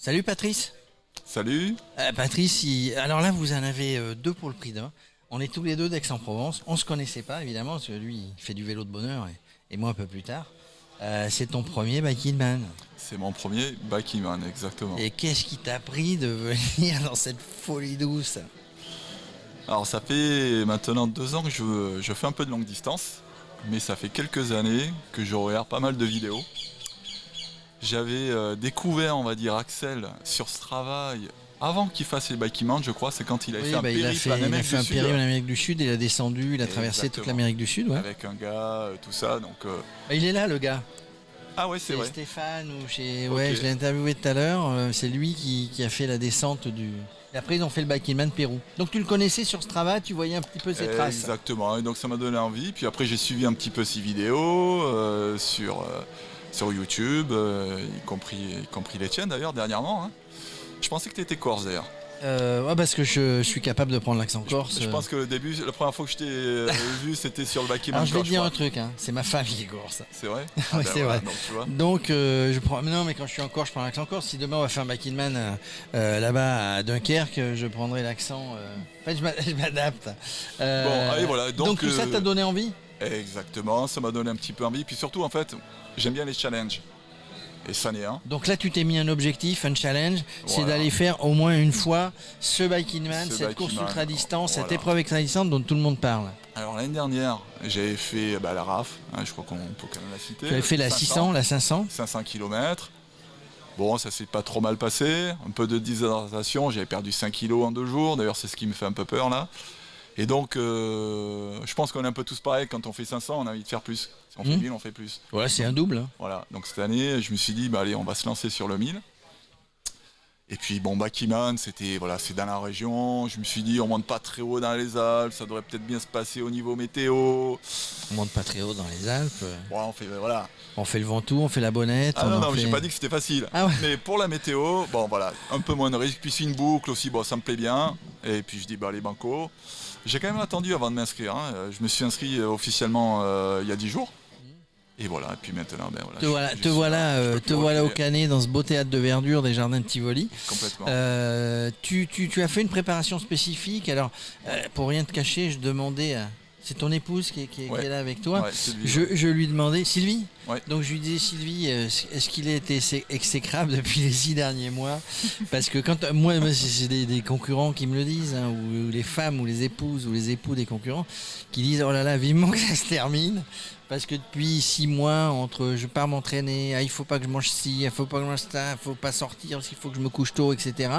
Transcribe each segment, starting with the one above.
Salut Patrice. Salut. Patrice, alors là vous en avez deux pour le prix d'un. On est tous les deux d'Aix-en-Provence. On se connaissait pas évidemment parce que lui il fait du vélo de bonheur et moi un peu plus tard. C'est ton premier Biking Man. C'est mon premier Biking Man, exactement. Et qu'est-ce qui t'a pris de venir dans cette folie douce? Alors ça fait maintenant 2 ans que je fais un peu de longue distance, mais ça fait quelques années que je regarde pas mal de vidéos. J'avais découvert, on va dire, Axel sur Strava avant qu'il fasse les Biking Man, je crois. C'est quand il avait fait un périple il a fait un périple en Amérique du Sud. Il a descendu, il a traversé toute l'Amérique du Sud. Ouais. Avec un gars, tout ça. Donc, il est là le gars. Ah ouais, c'est vrai. Stéphane, Okay. Je l'ai interviewé tout à l'heure. C'est lui qui a fait la descente du. Et après ils ont fait le Biking Man Pérou. Donc tu le connaissais sur Strava, tu voyais un petit peu ses traces. Exactement. Et donc ça m'a donné envie. Puis après j'ai suivi un petit peu ses vidéos sur YouTube, y compris les tiennes d'ailleurs dernièrement. Hein. Je pensais que tu étais corse d'ailleurs. Parce que je suis capable de prendre l'accent corse. Je pense que le début, la première fois que je t'ai vu, c'était sur le Biking Man. Alors je vais te dire un truc, hein. C'est ma femme qui est corse. C'est vrai. Oui, c'est vrai. Donc, tu vois. Donc je prends. Non, mais quand je suis en Corse, je prends l'accent corse. Si demain on va faire un Biking Man là-bas à Dunkerque, je prendrai l'accent. En fait, je m'adapte. Bon, allez, voilà. Donc tout ça t'a donné envie? Exactement, ça m'a donné un petit peu envie. Puis surtout, en fait, j'aime bien les challenges. Et ça n'est un. Donc là, tu t'es mis un objectif, un challenge, c'est Voilà. d'aller faire au moins une fois ce Biking Man, cette Biking course Man, ultra-distance, voilà. cette épreuve extra-distance dont tout le monde parle. Alors l'année dernière, j'avais fait la RAF, hein, je crois qu'on peut quand même la citer. Tu avais fait la 600, la 500 500 km. Bon, ça s'est pas trop mal passé. Un peu de déshydratation, j'avais perdu 5 kilos en 2 jours. D'ailleurs, c'est ce qui me fait un peu peur là. Et donc, je pense qu'on est un peu tous pareils. Quand on fait 500, on a envie de faire plus. Si on fait 1000, on fait plus. Voilà, c'est un double. Hein. Voilà, donc cette année, je me suis dit, allez, on va se lancer sur le 1000. Et puis, bon, Biking Man, c'est dans la région. Je me suis dit, on monte pas très haut dans les Alpes. Ça devrait peut-être bien se passer au niveau météo. On monte pas très haut dans les Alpes. Bon, on fait, voilà. On fait le Ventoux, on fait la Bonnette. Ah non, j'ai pas dit que c'était facile. Ah ouais. Mais pour la météo, bon voilà, un peu moins de risque. Puis c'est une boucle aussi, bon ça me plaît bien. Et puis je dis, allez banco. J'ai quand même attendu avant de m'inscrire. Hein. Je me suis inscrit officiellement il y a 10 jours. Et voilà, et puis maintenant, voilà. Te voilà au Canet dans ce beau théâtre de verdure des Jardins de Tivoli. Complètement. Tu as fait une préparation spécifique. Alors, pour rien te cacher, je demandais à... C'est ton épouse qui est là avec toi. Ouais, Sylvie, je lui demandais... Sylvie. Ouais. Donc je lui disais, Sylvie, est-ce qu'il a été exécrable depuis les 6 derniers mois? Parce que quand moi c'est des concurrents qui me le disent, hein, ou les femmes, ou les épouses, ou les époux des concurrents, qui disent, oh là là, vivement que ça se termine. Parce que depuis 6 mois, entre je pars m'entraîner, il faut pas que je mange ci, il faut pas que je mange ça, il faut pas sortir, parce qu'il faut que je me couche tôt, etc.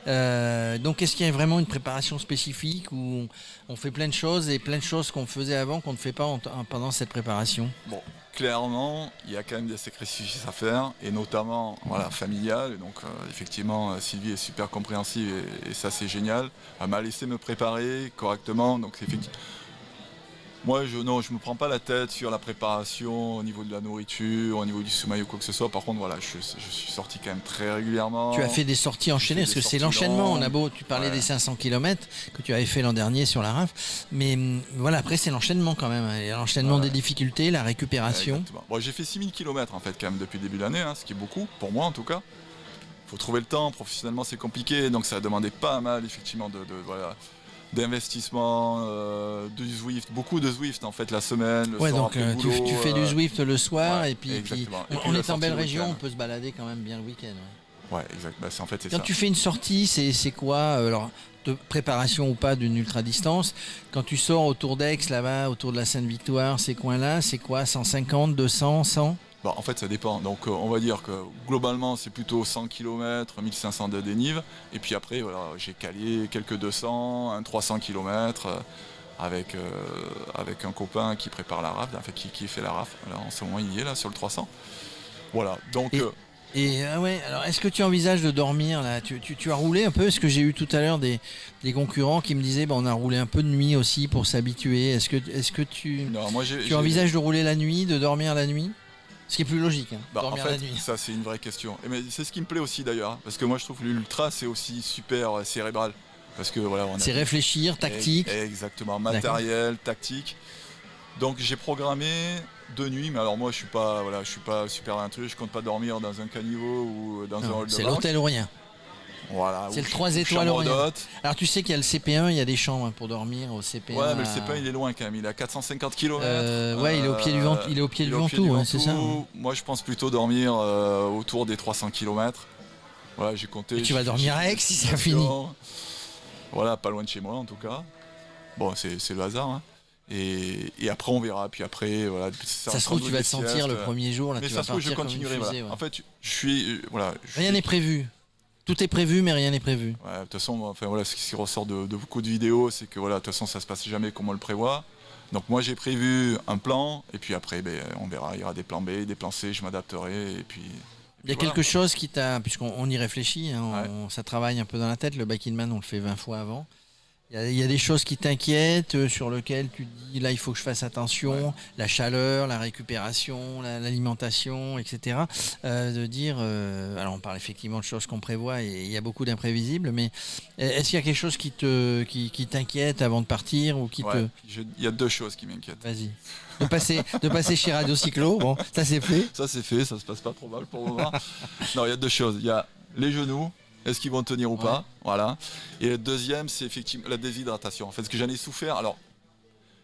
Donc est-ce qu'il y a vraiment une préparation spécifique où on fait plein de choses et plein de choses qu'on faisait avant qu'on ne fait pas pendant cette préparation? Bon, clairement, il y a quand même des sacrifices à faire, et notamment familial. Et donc effectivement, Sylvie est super compréhensive et ça c'est génial. Elle m'a laissé me préparer correctement. Donc effectivement. Moi, je me prends pas la tête sur la préparation au niveau de la nourriture, au niveau du sommeil ou quoi que ce soit. Par contre, voilà, je suis sorti quand même très régulièrement. Tu as fait des sorties enchaînées, parce que c'est l'enchaînement. Tu parlais des 500 km que tu avais fait l'an dernier sur la RAF. Mais voilà, après, c'est l'enchaînement quand même. Et l'enchaînement des difficultés, la récupération. Exactement. Bon, j'ai fait 6000 km en fait quand même depuis le début de l'année, hein, ce qui est beaucoup, pour moi en tout cas. Il faut trouver le temps, professionnellement c'est compliqué, donc ça a demandé pas mal effectivement d'investissement, de Zwift, beaucoup de Zwift en fait la semaine, le soir donc après le boulot, tu fais du Zwift le soir et puis on est en belle région, on peut se balader quand même bien le week-end. Ouais, exact. En fait, c'est ça. Quand tu fais une sortie, c'est quoi alors, de préparation ou pas d'une ultra-distance, quand tu sors autour d'Aix, là-bas, autour de la Sainte-Victoire, ces coins-là, c'est quoi, 150, 200, 100 ? En fait, ça dépend. Donc, on va dire que globalement, c'est plutôt 100 km, 1500 de dénive. Et puis après, j'ai calé quelques 200, 300 km avec un copain qui prépare la RAF, enfin, qui fait la RAF. Là, en ce moment, il y est là sur le 300. Voilà. Donc. Alors est-ce que tu envisages de dormir là? Tu as roulé un peu? Est-ce que j'ai eu tout à l'heure des concurrents qui me disaient on a roulé un peu de nuit aussi pour s'habituer? Est-ce que tu envisages de rouler la nuit, de dormir la nuit? Ce qui est plus logique, dormir la nuit. Ça c'est une vraie question. Mais c'est ce qui me plaît aussi d'ailleurs, parce que moi je trouve que l'ultra c'est aussi super cérébral. Parce que c'est réfléchir, tactique. Exactement, matériel, tactique. Donc j'ai programmé de nuit, mais alors moi je suis pas super intrus, je compte pas dormir dans un caniveau ou dans un hall de C'est banque. l'hôtel ou rien. Voilà, C'est ou le 3 étoiles chambre ou rien. d'hôte. Alors tu sais qu'il y a le CP1, il y a des chambres pour dormir au CP1. Ouais, mais le CP1 il est loin quand même, il est à 450 km. Ouais, il est au pied du Ventoux, il est au pied du Ventoux, c'est ça. Moi je pense plutôt dormir autour des 300 km. Voilà, j'ai compté. Et tu vas dormir à Aix si ça finit. Voilà, pas loin de chez moi en tout cas. Bon, c'est le hasard. Hein. Et après on verra. Puis après, voilà. Ça se trouve tu vas te sentir le premier jour là. Mais tu ça vas se trouve je partir comme une continuerai. fusée, Voilà. ouais. En fait, je suis Rien n'est prévu. Tout est prévu, mais rien n'est prévu. Ouais, de toute façon, enfin voilà, ce qui ressort de beaucoup de vidéos, c'est que voilà, de toute façon, ça se passe jamais comme on le prévoit. Donc moi, j'ai prévu un plan, et puis après, on verra. Il y aura des plans B, des plans C. Je m'adapterai, et puis. Il y a quelque chose qui t'a, puisqu'on y réfléchit, hein, ça travaille un peu dans la tête. Le Bike in Man, on le fait 20 fois avant. Il y a des choses qui t'inquiètent, sur lesquelles tu te dis là il faut que je fasse attention, la chaleur, la récupération, l'alimentation, etc. De dire, alors on parle effectivement de choses qu'on prévoit et il y a beaucoup d'imprévisibles, mais est-ce qu'il y a quelque chose qui t'inquiète avant de partir ou qui te... Il y a deux choses qui m'inquiètent. Vas-y. De passer chez Radio Cyclo, bon, ça c'est fait. Ça c'est fait, ça se passe pas trop mal pour le moment. Non, il y a deux choses. Il y a les genoux. Est-ce qu'ils vont tenir ou pas? Voilà. Et le deuxième, c'est effectivement la déshydratation. En fait, ce que j'en ai souffert. Alors,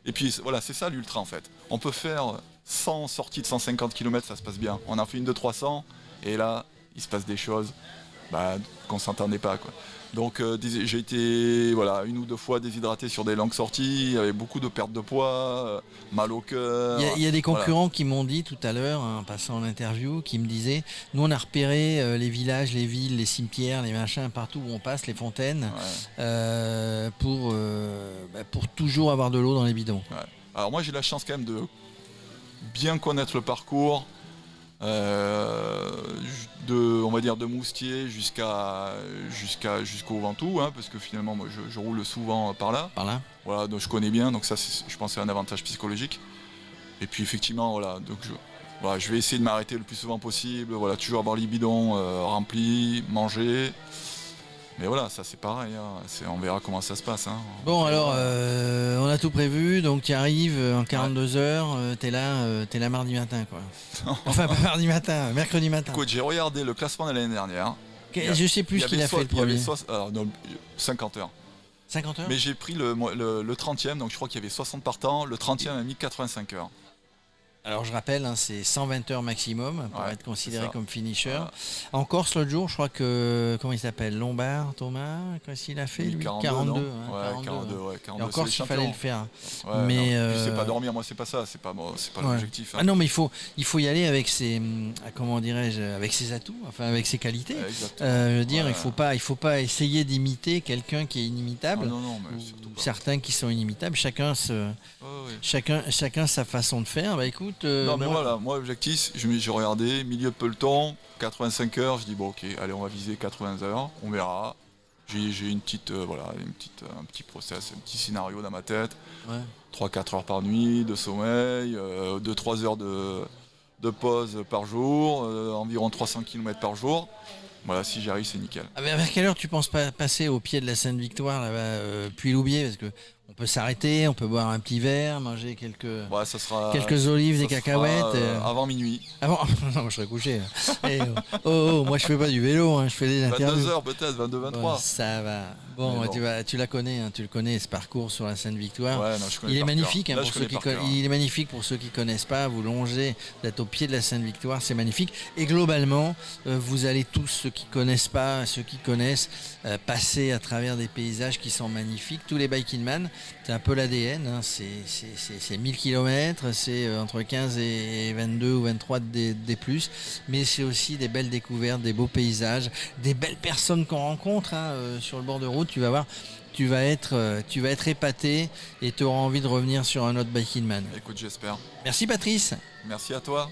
et puis voilà, c'est ça l'ultra en fait. On peut faire 100 sorties de 150 km, ça se passe bien. On en fait une de 300, et là, il se passe des choses qu'on s'entendait pas, quoi. Donc j'ai été une ou deux fois déshydraté sur des longues sorties, il y avait beaucoup de perte de poids, mal au cœur. Il y a des concurrents qui m'ont dit tout à l'heure, en passant l'interview, qui me disaient, nous on a repéré les villages, les villes, les cimetières, les machins, partout où on passe, les fontaines, pour toujours avoir de l'eau dans les bidons. Ouais. Alors moi j'ai la chance quand même de bien connaître le parcours, on va dire de Moustier jusqu'au Ventoux, hein, parce que finalement moi je roule souvent par là. Voilà, donc je connais bien, donc ça je pense c'est un avantage psychologique. Et puis effectivement donc je vais essayer de m'arrêter le plus souvent possible, toujours avoir les bidons remplis, manger. Mais voilà, ça c'est pareil, hein. On verra comment ça se passe. Hein. Bon alors, on a tout prévu, donc tu arrives en 42 heures, t'es là mardi matin quoi. Enfin pas mardi matin, mercredi matin. Écoute, j'ai regardé le classement de l'année dernière. Je sais plus ce qu'il a fait le premier. 50 heures. 50 heures. Mais j'ai pris le 30e, donc je crois qu'il y avait 60 partants, le 30e a mis 85 heures. Alors je rappelle, hein, c'est 120 heures maximum pour être considéré comme finisher. Voilà. En Corse l'autre jour, je crois que, comment il s'appelle, Lombard, Thomas, qu'est-ce qu'il a fait lui 42. Et en Corse il fallait le faire. Ouais, mais c'est pas dormir, moi c'est pas ça, c'est pas l'objectif. Hein. Ah non, mais il faut y aller avec ses, comment dirais-je, avec ses atouts, enfin avec ses qualités. Je veux dire, il faut pas essayer d'imiter quelqu'un qui est inimitable. Non, mais surtout pas. Certains qui sont inimitables, chacun sa façon de faire. Bah écoute. Non mais moi l'objectif, j'ai regardé, milieu de peloton, 85 heures, je dis bon ok, allez on va viser 80 heures, on verra. J'ai un petit process, un petit scénario dans ma tête. 3-4 heures par nuit de sommeil, 2-3 heures de pause par jour, environ 300 km par jour. Voilà, si j'y arrive, c'est nickel. Vers quelle heure tu penses passer au pied de la Sainte-Victoire, là-bas, Puy-Loubier, parce que on peut s'arrêter, on peut boire un petit verre, manger quelques olives, des cacahuètes. Avant minuit. Non, je serais couché. Moi je fais pas du vélo, hein, je fais des interviews. 22h peut-être, 22-23. Ça va. Bon. Tu la connais, hein, tu le connais, ce parcours sur la Sainte-Victoire. Il est magnifique, hein, il est magnifique pour ceux qui connaissent pas. Vous longez, d'être au pied de la Sainte-Victoire, c'est magnifique. Et globalement, vous allez tous, ceux qui connaissent pas, ceux qui connaissent, passer à travers des paysages qui sont magnifiques. Tous les Bike in Man, c'est un peu l'ADN, hein, c'est 1000 km, c'est entre 15 et 22 ou 23 des plus, mais c'est aussi des belles découvertes, des beaux paysages, des belles personnes qu'on rencontre sur le bord de route. Tu vas voir, tu vas être épaté et tu auras envie de revenir sur un autre Bike in Man. Écoute, j'espère. Merci Patrice. Merci à toi.